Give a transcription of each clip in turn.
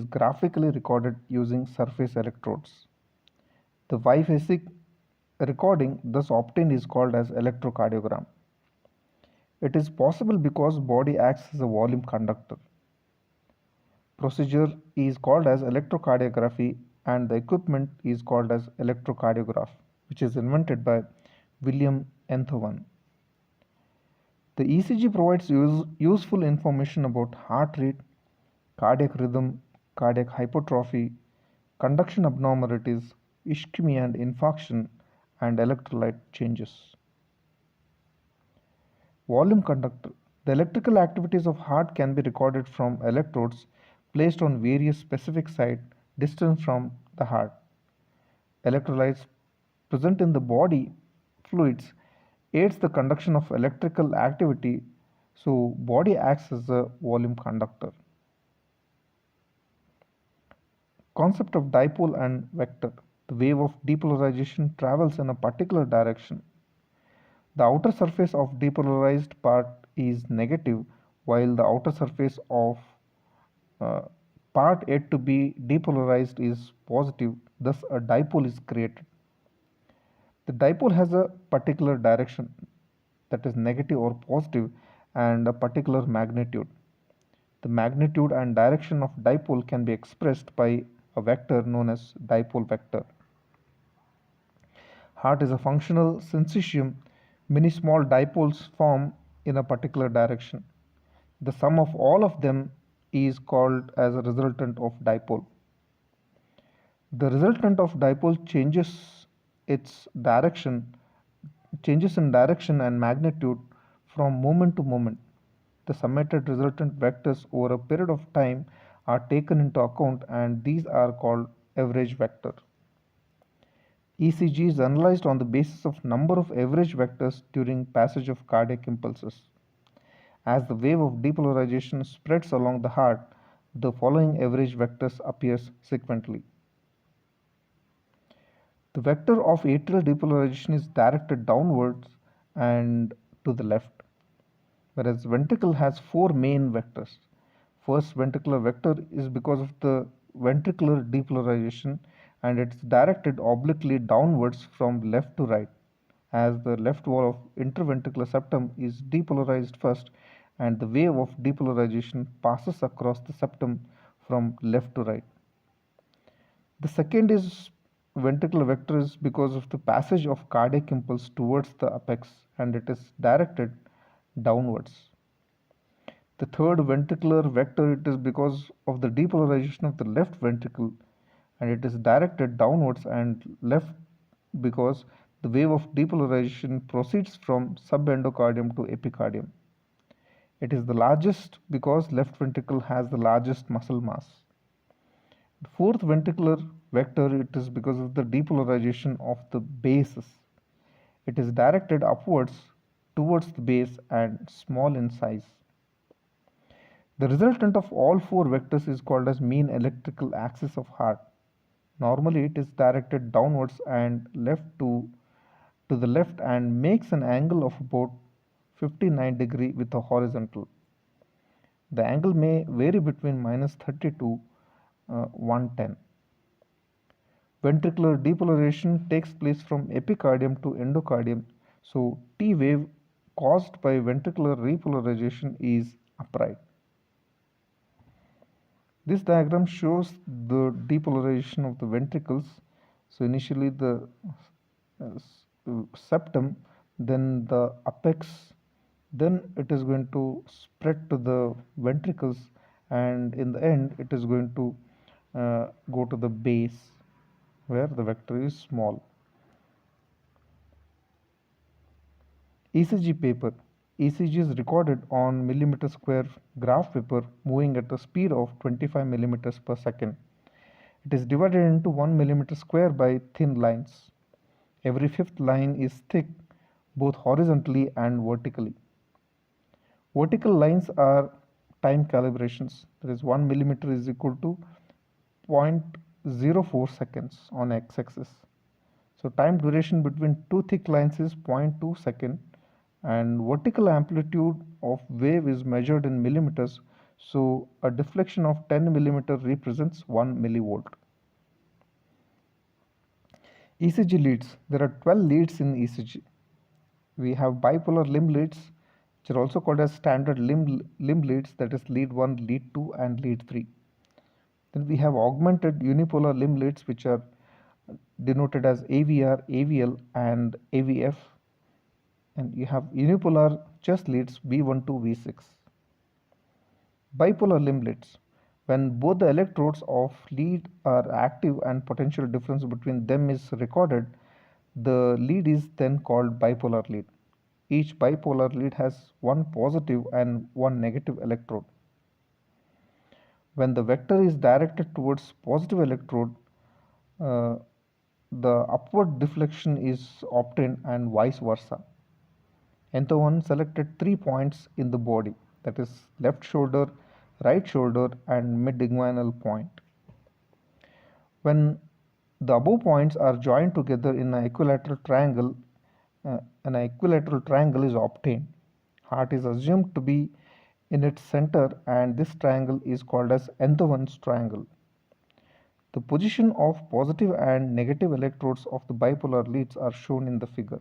is graphically recorded using surface electrodes. The biphasic recording thus obtained is called as electrocardiogram. It is possible because body acts as a volume conductor. Procedure is called as electrocardiography and the equipment is called as electrocardiograph, which is invented by William Enthoven. The ECG provides useful information about heart rate, cardiac rhythm, cardiac hypertrophy, conduction abnormalities, ischemia and infarction, and electrolyte changes. Volume conductor. The electrical activities of heart can be recorded from electrodes placed on various specific sites distant from the heart. Electrolytes present in the body fluids aids the conduction of electrical activity, so body acts as a volume conductor. Concept of dipole and vector. The wave of depolarization travels in a particular direction. The outer surface of depolarized part is negative while the outer surface of uh, part yet to be depolarized is positive, thus a dipole is created. The dipole has a particular direction, that is negative or positive, and a particular magnitude. The magnitude and direction of dipole can be expressed by a vector known as dipole vector. Heart is a functional syncytium. Many small dipoles form in a particular direction. The sum of all of them is called as a resultant of dipole. The resultant of dipole changes in direction and magnitude from moment to moment. The summated resultant vectors over a period of time are taken into account and these are called average vector. ECG is analyzed on the basis of number of average vectors during passage of cardiac impulses. As the wave of depolarization spreads along the heart, the following average vectors appears sequentially. The vector of atrial depolarization is directed downwards and to the left, whereas ventricle has four main vectors. First ventricular vector is because of the ventricular depolarization and it's directed obliquely downwards from left to right, as the left wall of interventricular septum is depolarized first and the wave of depolarization passes across the septum from left to right. The second is ventricular vector is because of the passage of cardiac impulse towards the apex and it is directed downwards. The third ventricular vector it is because of the depolarization of the left ventricle and it is directed downwards and left because the wave of depolarization proceeds from subendocardium to epicardium. It is the largest because left ventricle has the largest muscle mass. The fourth ventricular vector it is because of the depolarization of the bases. It is directed upwards towards the base and small in size. The resultant of all four vectors is called as mean electrical axis of heart. Normally it is directed downwards and left to the left and makes an angle of about 59 degree with a horizontal. The angle may vary between -30 to 110. Ventricular depolarization takes place from epicardium to endocardium, so T wave caused by ventricular repolarization is upright. This diagram shows the depolarization of the ventricles. So initially the septum, then the apex, then it is going to spread to the ventricles and in the end it is going to go to the base where the vector is small. ECG paper. ECG is recorded on millimeter square graph paper moving at a speed of 25 millimeters per second. It is divided into 1 millimeter square by thin lines. Every fifth line is thick both horizontally and vertically. Vertical lines are time calibrations. That is 1 millimeter is equal to 0.04 seconds on x-axis. So time duration between two thick lines is 0.2 second and vertical amplitude of wave is measured in millimeters, So a deflection of 10 millimeter represents 1 millivolt. ECG leads. There are 12 leads in ECG. We have bipolar limb leads, which are also called as standard limb leads, that is lead 1, lead 2, and lead 3. Then we have augmented unipolar limb leads, which are denoted as AVR, AVL, and AVF. And you have unipolar chest leads V1 to V6. Bipolar limb leads. When both the electrodes of lead are active and potential difference between them is recorded, the lead is then called bipolar lead. Each bipolar lead has one positive and one negative electrode. When the vector is directed towards positive electrode, uh, the upward deflection is obtained and vice versa. Entho1 selected 3 points in the body, that is left shoulder, right shoulder, and mid-inguinal point. When the above points are joined together in an equilateral triangle, an equilateral triangle is obtained. Heart is assumed to be in its center, and this triangle is called as Entho1's triangle. The position of positive and negative electrodes of the bipolar leads are shown in the figure.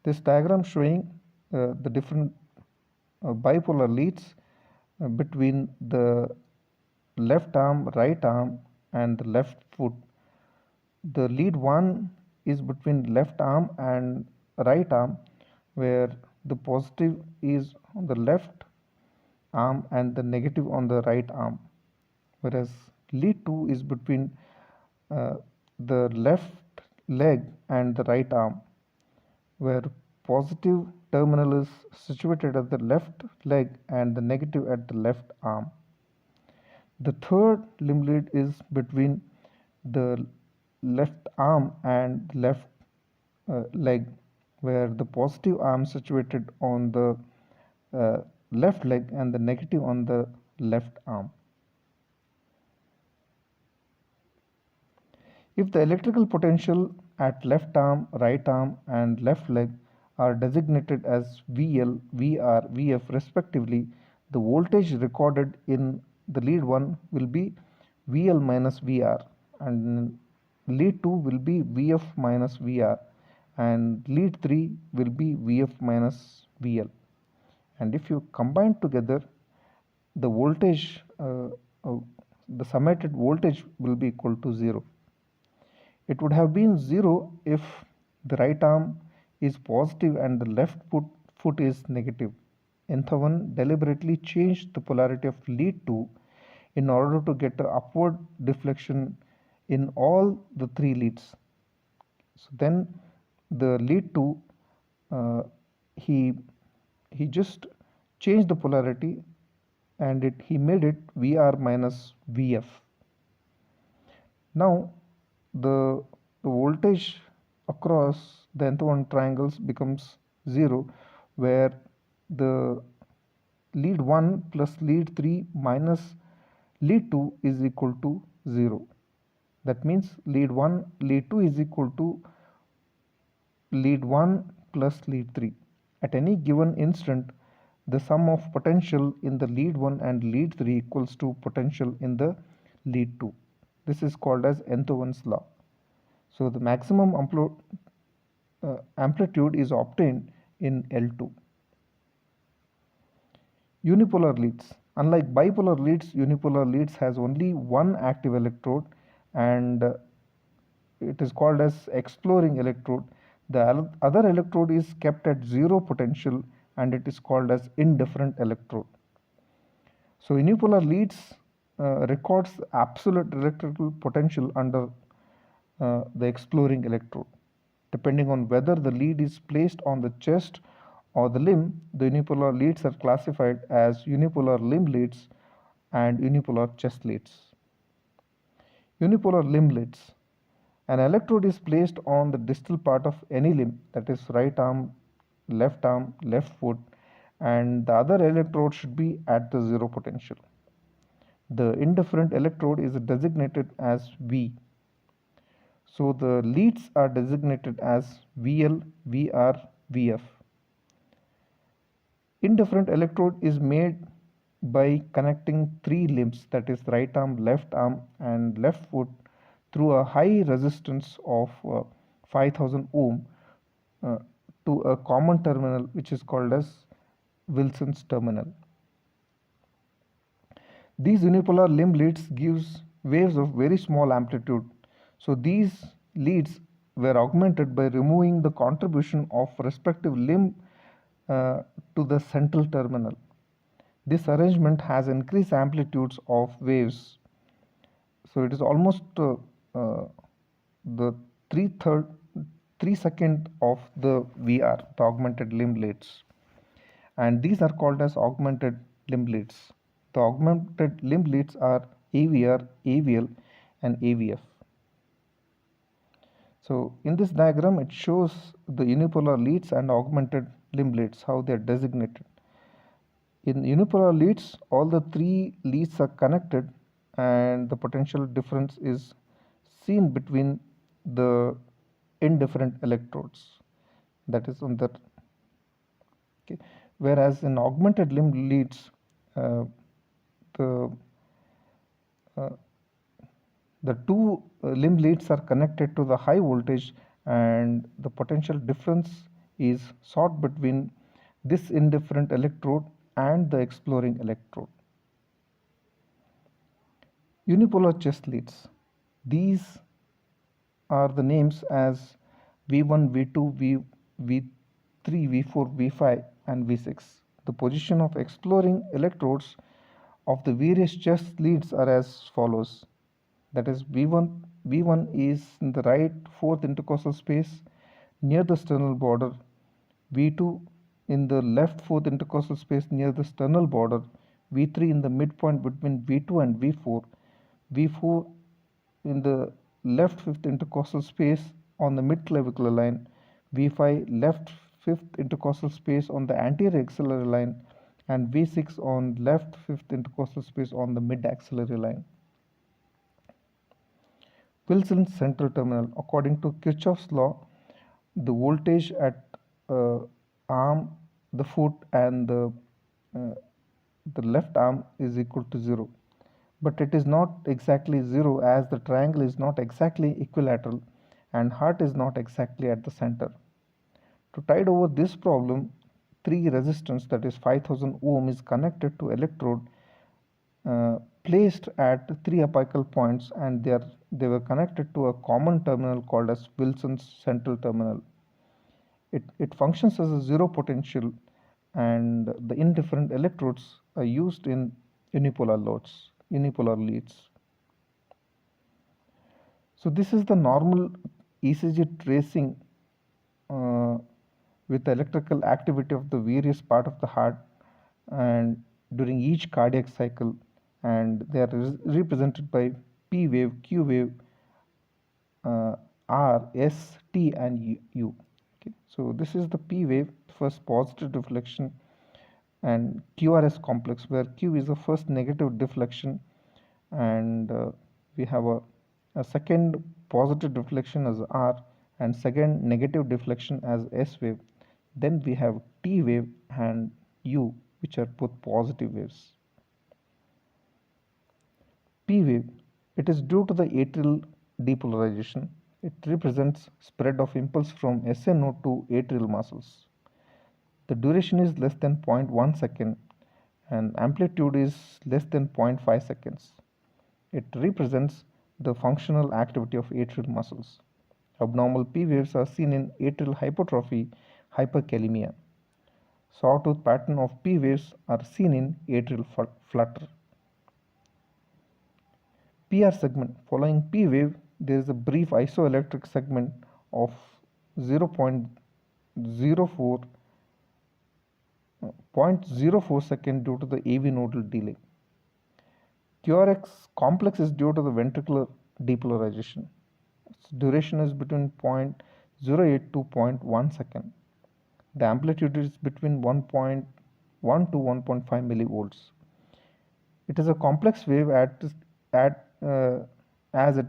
This diagram showing the different bipolar leads between the left arm, right arm, and the left foot. The lead 1 is between left arm and right arm, where the positive is on the left arm and the negative on the right arm, whereas lead 2 is between uh, the left leg and the right arm, where positive terminal is situated at the left leg and the negative at the left arm. The third limb lead is between the left arm and left leg, where the positive arm is situated on the uh, left leg and the negative on the left arm. If the electrical potential at left arm, right arm, and left leg are designated as VL, VR, VF respectively, the voltage recorded in the lead 1 will be VL minus VR, and lead 2 will be VF minus VR, and lead 3 will be VF minus VL. And if you combine together, the voltage, the summated voltage will be equal to 0. It would have been 0 if the right arm is positive and the left foot is negative. Entho1 deliberately changed the polarity of lead 2 in order to get an upward deflection in all the 3 leads. So then the lead 2, uh, he just changed the polarity and he made it VR minus VF. Now the voltage across the nth one triangles becomes 0, where the lead 1 plus lead 3 minus lead 2 is equal to 0. That means lead 1, lead 2 is equal to lead 1 plus lead 3. At any given instant, the sum of potential in the lead 1 and lead 3 equals to potential in the lead 2. This is called as Entho1's law. So the maximum amplitude is obtained in L2. Unipolar leads. Unlike bipolar leads, unipolar leads has only one active electrode, and it is called as exploring electrode. The other electrode is kept at zero potential, and it is called as indifferent electrode. So unipolar leads records absolute electrical potential under the exploring electrode. Depending on whether the lead is placed on the chest or the limb, the unipolar leads are classified as unipolar limb leads and unipolar chest leads. Unipolar limb leads. An electrode is placed on the distal part of any limb, that is right arm, left foot, and the other electrode should be at the zero potential. The indifferent electrode is designated as V. So the leads are designated as VL, VR, VF. Indifferent electrode is made by connecting three limbs, that is right arm and left foot, through a high resistance of 5000 ohm uh, to a common terminal which is called as Wilson's terminal. These unipolar limb leads gives waves of very small amplitude. So these leads were augmented by removing the contribution of respective limb uh, to the central terminal. This arrangement has increased amplitudes of waves. So it is almost the 3/3 of the VR, the augmented limb leads, and these are called as augmented limb leads. The augmented limb leads are AVR, AVL, and AVF. So in this diagram, it shows the unipolar leads and augmented limb leads, how they are designated. In unipolar leads, all the three leads are connected and the potential difference is seen between the indifferent electrodes, that is on the okay. Whereas in augmented limb leads, uh, the uh, the two limb leads are connected to the high voltage and the potential difference is sought between this indifferent electrode and the exploring electrode. Unipolar chest leads. These are the names as V1, V2, V3, V4, V5 and V6. The position of exploring electrodes of the various chest leads are as follows. That is V1 is in the right fourth intercostal space near the sternal border, V2 in the left fourth intercostal space near the sternal border, V3 in the midpoint between V2 and V4, V4 in the left fifth intercostal space on the midclavicular line, V5 left fifth intercostal space on the anterior axillary line, and V6 on left fifth intercostal space on the mid axillary line. Wilson's central terminal. According to Kirchhoff's law, the voltage at arm, the foot, and uh, the left arm is equal to 0. But it is not exactly 0 as the triangle is not exactly equilateral and heart is not exactly at the center. To tide over this problem, 3 resistance, that is 5000 ohm, is connected to electrode placed at 3 apical points, and they were connected to a common terminal called as Wilson's central terminal. It functions as a zero potential, and the indifferent electrodes are used in unipolar leads. So this is the normal ECG tracing uh, with the electrical activity of the various part of the heart and during each cardiac cycle, and they are represented by P wave, Q wave, R, S, T, and U. Okay. So this is the P wave, first positive deflection, and QRS complex, where Q is the first negative deflection, and we have a second positive deflection as R, and second negative deflection as S wave. Then we have T wave and U, which are both positive waves. P wave, it is due to the atrial depolarization. It represents spread of impulse from SA node to atrial muscles. The duration is less than 0.1 second and amplitude is less than 0.5 seconds. It represents the functional activity of atrial muscles. Abnormal P waves are seen in atrial hypertrophy, hyperkalemia. Sawtooth pattern of P waves are seen in atrial flutter. PR segment. Following P wave, there is a brief isoelectric segment of 0.04 0.04 second due to the AV nodal delay. QRX complex is due to the ventricular depolarization. Its duration is between 0.08 to 0.1 second. The amplitude is between 1.1 to 1.5 millivolts. It is a complex wave as it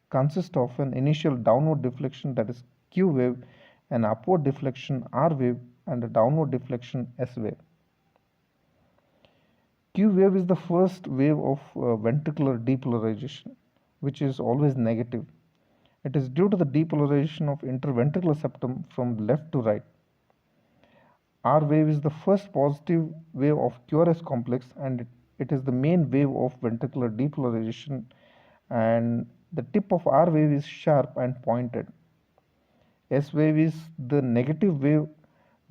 consists of an initial downward deflection, that is Q wave, an upward deflection R wave, and a downward deflection S wave. Q wave is the first wave of ventricular depolarization, which is always negative. It is due to the depolarization of interventricular septum from left to right. R wave is the first positive wave of QRS complex, and it is the main wave of ventricular depolarization, and the tip of R wave is sharp and pointed. S wave is the negative wave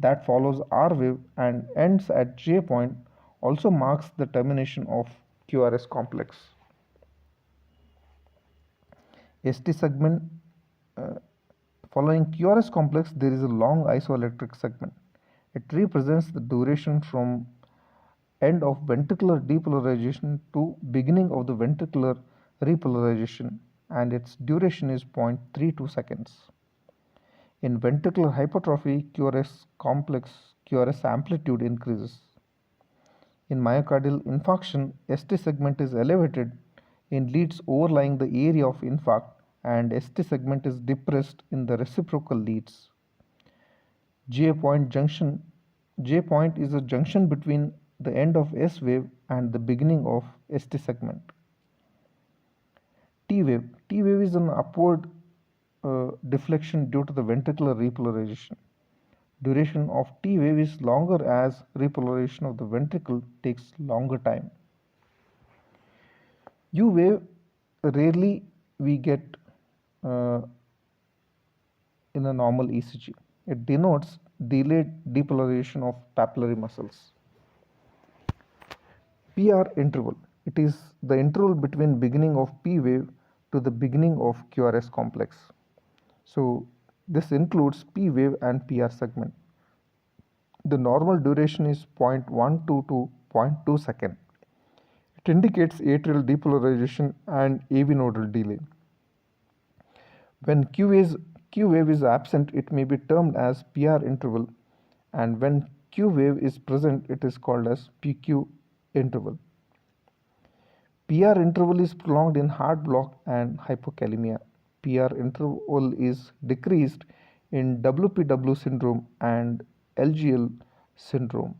that follows R wave and ends at J point, also marks the termination of QRS complex. ST segment, following QRS complex, there is a long isoelectric segment. It represents the duration from end of ventricular depolarization to beginning of the ventricular repolarization, and its duration is 0.32 seconds. In ventricular hypertrophy, QRS complex, QRS amplitude increases. In myocardial infarction, ST segment is elevated in leads overlying the area of infarct, and ST segment is depressed in the reciprocal leads. J point is a junction between the end of S wave and the beginning of ST segment. T wave is an upward deflection due to the ventricular repolarization. Duration of T wave is longer as repolarization of the ventricle takes longer time. U wave rarely we get in a normal ECG. It denotes delayed depolarization of papillary muscles. PR interval. It is the interval between beginning of P wave to the beginning of QRS complex. So this includes P wave and PR segment. The normal duration is 0.12 to 0.2 second. It indicates atrial depolarization and AV nodal delay. When Q wave is absent, it may be termed as PR interval, and when Q wave is present, it is called as PQ interval. PR interval is prolonged in heart block and hypokalemia. PR interval is decreased in WPW syndrome and LGL syndrome.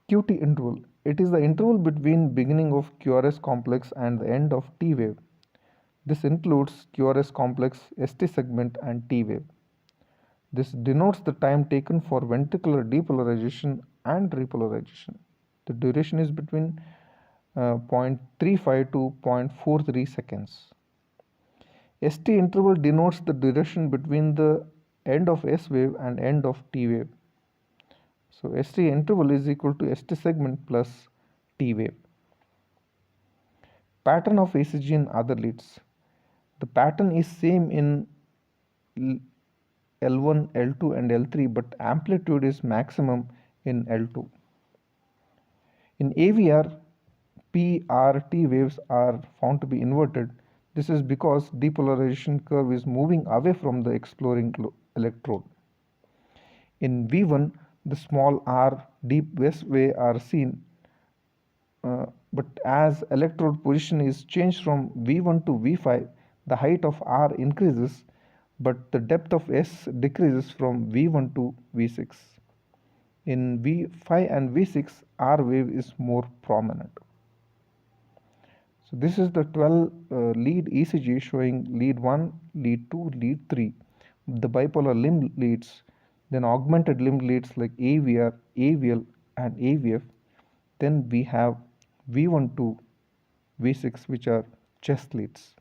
QT interval. It is the interval between beginning of QRS complex and the end of T wave. This includes QRS complex, ST segment and T wave. This denotes the time taken for ventricular depolarization and repolarization. The duration is between 0.35 to 0.43 seconds. ST interval denotes the duration between the end of S wave and end of T wave. So ST interval is equal to ST segment plus T wave. Pattern of ECG in other leads. The pattern is same in L1, L2 and L3, but amplitude is maximum in L2. In AVR, P-R-T waves are found to be inverted. This is because depolarization curve is moving away from the exploring electrode. In V1, the small r deep S wave are seen, but as electrode position is changed from V1 to V5, the height of R increases, but the depth of S decreases from V1 to V6. In V5 and V6, R wave is more prominent. So this is the 12 lead ECG showing lead 1, lead 2, lead 3, the bipolar limb leads, then augmented limb leads like AVR, AVL and AVF. Then we have V1 to V6, which are chest leads.